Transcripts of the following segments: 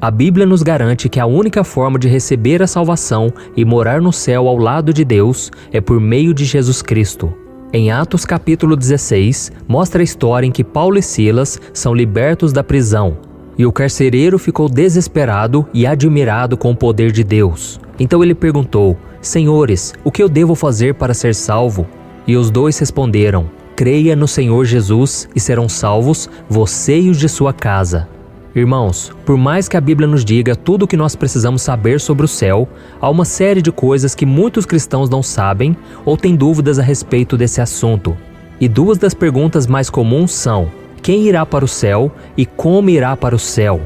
A Bíblia nos garante que a única forma de receber a salvação e morar no céu ao lado de Deus é por meio de Jesus Cristo. Em Atos capítulo 16, mostra a história em que Paulo e Silas são libertos da prisão. E o carcereiro ficou desesperado e admirado com o poder de Deus. Então ele perguntou: Senhores, o que eu devo fazer para ser salvo? E os dois responderam: Creia no Senhor Jesus e serão salvos você e os de sua casa. Irmãos, por mais que a Bíblia nos diga tudo o que nós precisamos saber sobre o céu, há uma série de coisas que muitos cristãos não sabem ou têm dúvidas a respeito desse assunto. E duas das perguntas mais comuns são: quem irá para o céu e como irá para o céu?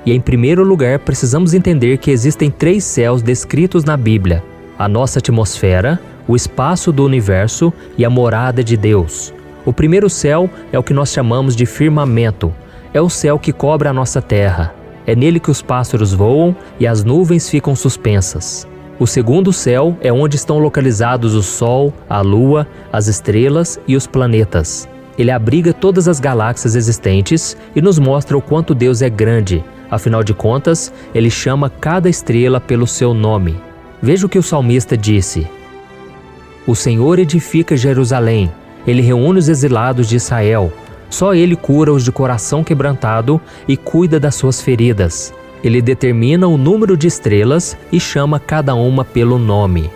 E em primeiro lugar, precisamos entender que existem 3 céus descritos na Bíblia: a nossa atmosfera, o espaço do universo e a morada de Deus. O primeiro céu é o que nós chamamos de firmamento. É o céu que cobre a nossa terra. É nele que os pássaros voam e as nuvens ficam suspensas. O segundo céu é onde estão localizados o Sol, a Lua, as estrelas e os planetas. Ele abriga todas as galáxias existentes e nos mostra o quanto Deus é grande. Afinal de contas, ele chama cada estrela pelo seu nome. Veja o que o salmista disse: O Senhor edifica Jerusalém, ele reúne os exilados de Israel. Só ele cura os de coração quebrantado e cuida das suas feridas. Ele determina o número de estrelas e chama cada uma pelo nome.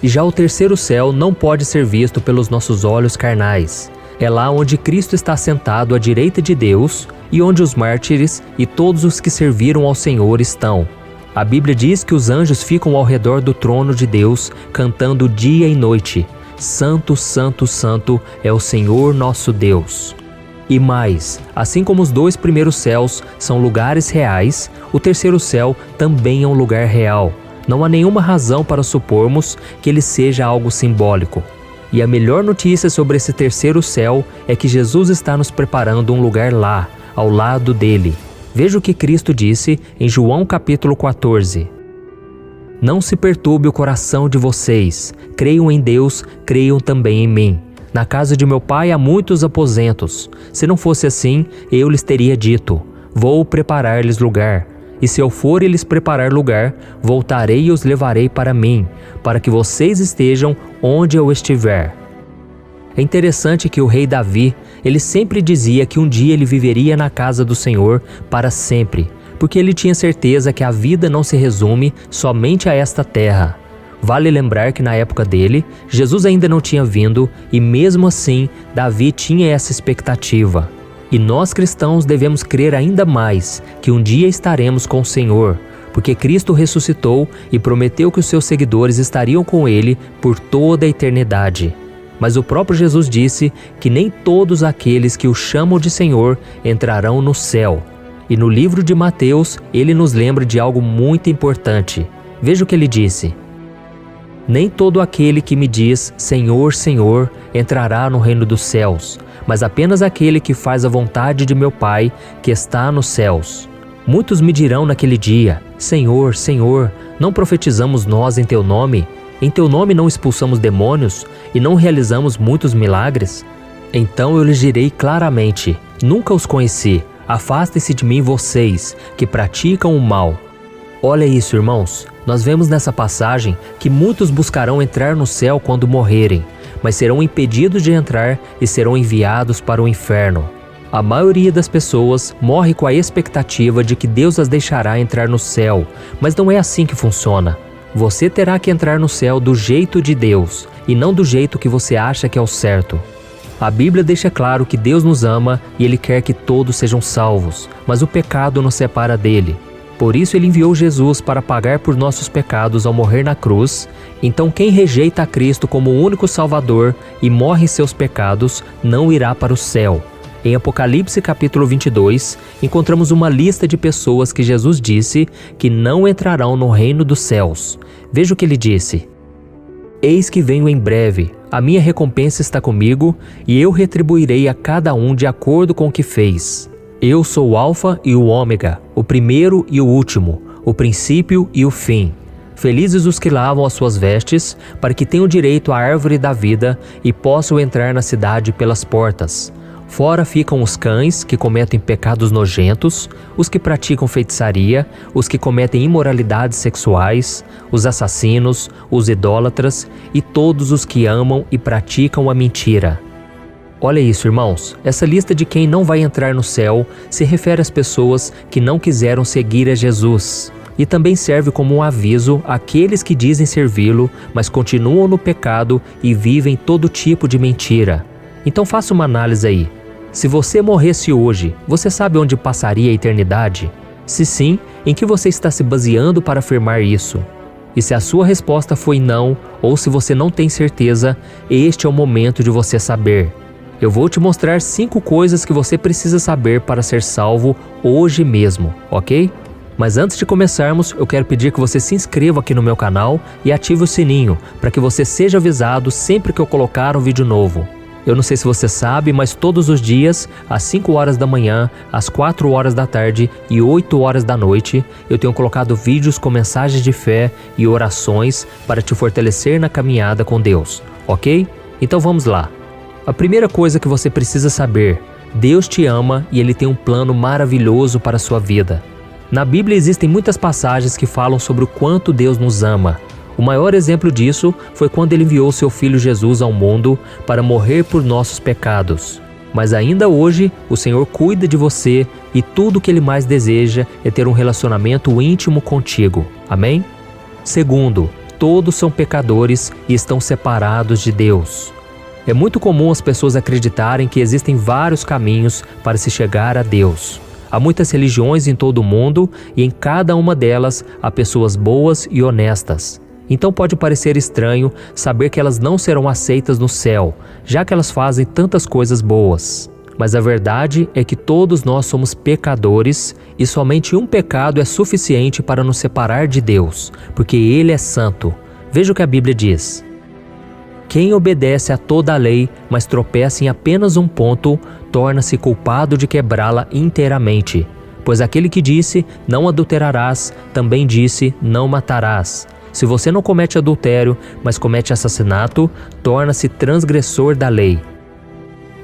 E já o terceiro céu não pode ser visto pelos nossos olhos carnais. É lá onde Cristo está sentado à direita de Deus e onde os mártires e todos os que serviram ao Senhor estão. A Bíblia diz que os anjos ficam ao redor do trono de Deus, cantando dia e noite: Santo, Santo, Santo é o Senhor nosso Deus. E mais, assim como os 2 primeiros céus são lugares reais, o terceiro céu também é um lugar real. Não há nenhuma razão para supormos que ele seja algo simbólico. E a melhor notícia sobre esse terceiro céu é que Jesus está nos preparando um lugar lá, ao lado dele. Veja o que Cristo disse em João capítulo 14. Não se perturbe o coração de vocês. Creiam em Deus, creiam também em mim. Na casa de meu pai há muitos aposentos. Se não fosse assim, eu lhes teria dito: vou preparar-lhes lugar. E se eu for e lhes preparar lugar, voltarei e os levarei para mim, para que vocês estejam onde eu estiver. É interessante que o rei Davi, ele sempre dizia que um dia ele viveria na casa do Senhor para sempre, porque ele tinha certeza que a vida não se resume somente a esta terra. Vale lembrar que na época dele, Jesus ainda não tinha vindo e mesmo assim, Davi tinha essa expectativa. E nós cristãos devemos crer ainda mais que um dia estaremos com o Senhor, porque Cristo ressuscitou e prometeu que os seus seguidores estariam com ele por toda a eternidade. Mas o próprio Jesus disse que nem todos aqueles que o chamam de Senhor entrarão no céu. E no livro de Mateus, ele nos lembra de algo muito importante. Veja o que ele disse: Nem todo aquele que me diz, Senhor, Senhor, entrará no reino dos céus, mas apenas aquele que faz a vontade de meu Pai, que está nos céus. Muitos me dirão naquele dia, Senhor, Senhor, não profetizamos nós em Teu nome? Em Teu nome não expulsamos demônios e não realizamos muitos milagres? Então eu lhes direi claramente, nunca os conheci, afastem-se de mim vocês, que praticam o mal. Olha isso, irmãos. Nós vemos nessa passagem que muitos buscarão entrar no céu quando morrerem, mas serão impedidos de entrar e serão enviados para o inferno. A maioria das pessoas morre com a expectativa de que Deus as deixará entrar no céu, mas não é assim que funciona. Você terá que entrar no céu do jeito de Deus e não do jeito que você acha que é o certo. A Bíblia deixa claro que Deus nos ama e Ele quer que todos sejam salvos, mas o pecado nos separa dele. Por isso ele enviou Jesus para pagar por nossos pecados ao morrer na cruz. Então quem rejeita a Cristo como o único Salvador e morre em seus pecados, não irá para o céu. Em Apocalipse capítulo 22, encontramos uma lista de pessoas que Jesus disse que não entrarão no reino dos céus. Veja o que ele disse: Eis que venho em breve, a minha recompensa está comigo e eu retribuirei a cada um de acordo com o que fez. Eu sou o Alfa e o Ômega, o primeiro e o último, o princípio e o fim. Felizes os que lavam as suas vestes, para que tenham direito à árvore da vida e possam entrar na cidade pelas portas. Fora ficam os cães, que cometem pecados nojentos, os que praticam feitiçaria, os que cometem imoralidades sexuais, os assassinos, os idólatras e todos os que amam e praticam a mentira. Olha isso, irmãos, essa lista de quem não vai entrar no céu se refere às pessoas que não quiseram seguir a Jesus. E também serve como um aviso àqueles que dizem servi-lo, mas continuam no pecado e vivem todo tipo de mentira. Então faça uma análise aí. Se você morresse hoje, você sabe onde passaria a eternidade? Se sim, em que você está se baseando para afirmar isso? E se a sua resposta foi não, ou se você não tem certeza, este é o momento de você saber. Eu vou te mostrar 5 coisas que você precisa saber para ser salvo hoje mesmo, ok? Mas antes de começarmos, eu quero pedir que você se inscreva aqui no meu canal e ative o sininho, para que você seja avisado sempre que eu colocar um vídeo novo. Eu não sei se você sabe, mas todos os dias, às 5 horas da manhã, às 4 horas da tarde e 8 horas da noite, eu tenho colocado vídeos com mensagens de fé e orações para te fortalecer na caminhada com Deus, ok? Então vamos lá. A primeira coisa que você precisa saber: Deus te ama e Ele tem um plano maravilhoso para a sua vida. Na Bíblia existem muitas passagens que falam sobre o quanto Deus nos ama. O maior exemplo disso foi quando Ele enviou seu Filho Jesus ao mundo para morrer por nossos pecados. Mas ainda hoje, o Senhor cuida de você e tudo o que Ele mais deseja é ter um relacionamento íntimo contigo. Amém? Segundo, todos são pecadores e estão separados de Deus. É muito comum as pessoas acreditarem que existem vários caminhos para se chegar a Deus. Há muitas religiões em todo o mundo e em cada uma delas há pessoas boas e honestas. Então pode parecer estranho saber que elas não serão aceitas no céu, já que elas fazem tantas coisas boas. Mas a verdade é que todos nós somos pecadores e somente um pecado é suficiente para nos separar de Deus, porque Ele é santo. Veja o que a Bíblia diz. Quem obedece a toda a lei, mas tropeça em apenas um ponto, torna-se culpado de quebrá-la inteiramente. Pois aquele que disse, não adulterarás, também disse, não matarás. Se você não comete adultério, mas comete assassinato, torna-se transgressor da lei.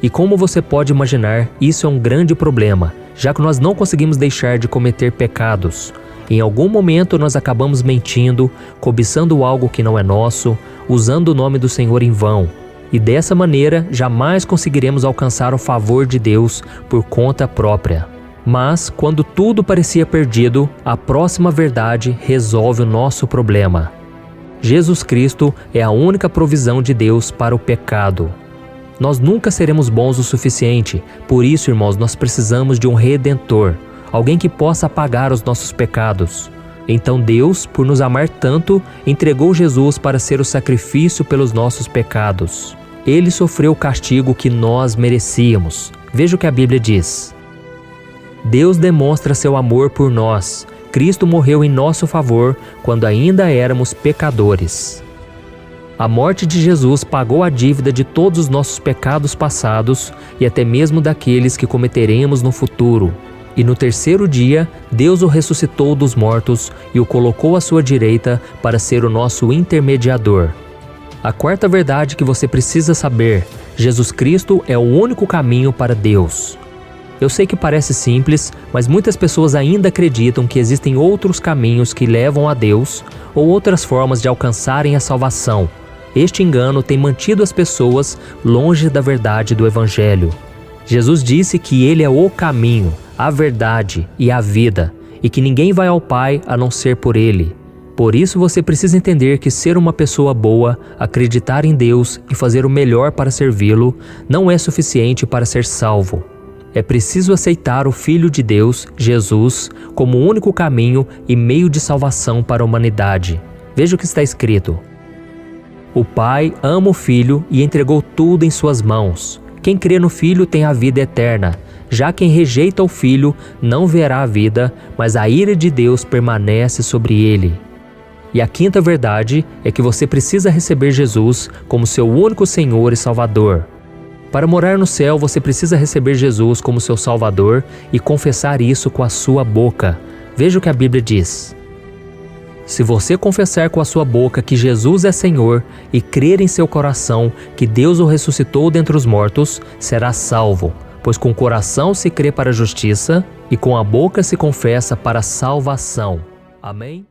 E como você pode imaginar, isso é um grande problema, já que nós não conseguimos deixar de cometer pecados. Em algum momento nós acabamos mentindo, cobiçando algo que não é nosso, usando o nome do Senhor em vão. E dessa maneira, jamais conseguiremos alcançar o favor de Deus por conta própria. Mas, quando tudo parecia perdido, a próxima verdade resolve o nosso problema. Jesus Cristo é a única provisão de Deus para o pecado. Nós nunca seremos bons o suficiente, por isso, irmãos, nós precisamos de um Redentor, alguém que possa apagar os nossos pecados. Então Deus, por nos amar tanto, entregou Jesus para ser o sacrifício pelos nossos pecados. Ele sofreu o castigo que nós merecíamos. Veja o que a Bíblia diz. Deus demonstra seu amor por nós. Cristo morreu em nosso favor quando ainda éramos pecadores. A morte de Jesus pagou a dívida de todos os nossos pecados passados e até mesmo daqueles que cometeremos no futuro. E no terceiro dia, Deus o ressuscitou dos mortos e o colocou à sua direita para ser o nosso intermediador. A quarta verdade que você precisa saber: Jesus Cristo é o único caminho para Deus. Eu sei que parece simples, mas muitas pessoas ainda acreditam que existem outros caminhos que levam a Deus ou outras formas de alcançarem a salvação. Este engano tem mantido as pessoas longe da verdade do Evangelho. Jesus disse que Ele é o caminho, a verdade e a vida, e que ninguém vai ao Pai a não ser por Ele. Por isso você precisa entender que ser uma pessoa boa, acreditar em Deus e fazer o melhor para servi-lo, não é suficiente para ser salvo. É preciso aceitar o Filho de Deus, Jesus, como o único caminho e meio de salvação para a humanidade. Veja o que está escrito. O Pai ama o Filho e entregou tudo em suas mãos. Quem crê no Filho tem a vida eterna. Já quem rejeita o Filho não verá a vida, mas a ira de Deus permanece sobre ele. E a quinta verdade é que você precisa receber Jesus como seu único Senhor e Salvador. Para morar no céu, você precisa receber Jesus como seu Salvador e confessar isso com a sua boca. Veja o que a Bíblia diz. Se você confessar com a sua boca que Jesus é Senhor e crer em seu coração que Deus o ressuscitou dentre os mortos, será salvo. pois com o coração se crê para a justiça e com a boca se confessa para a salvação. Amém?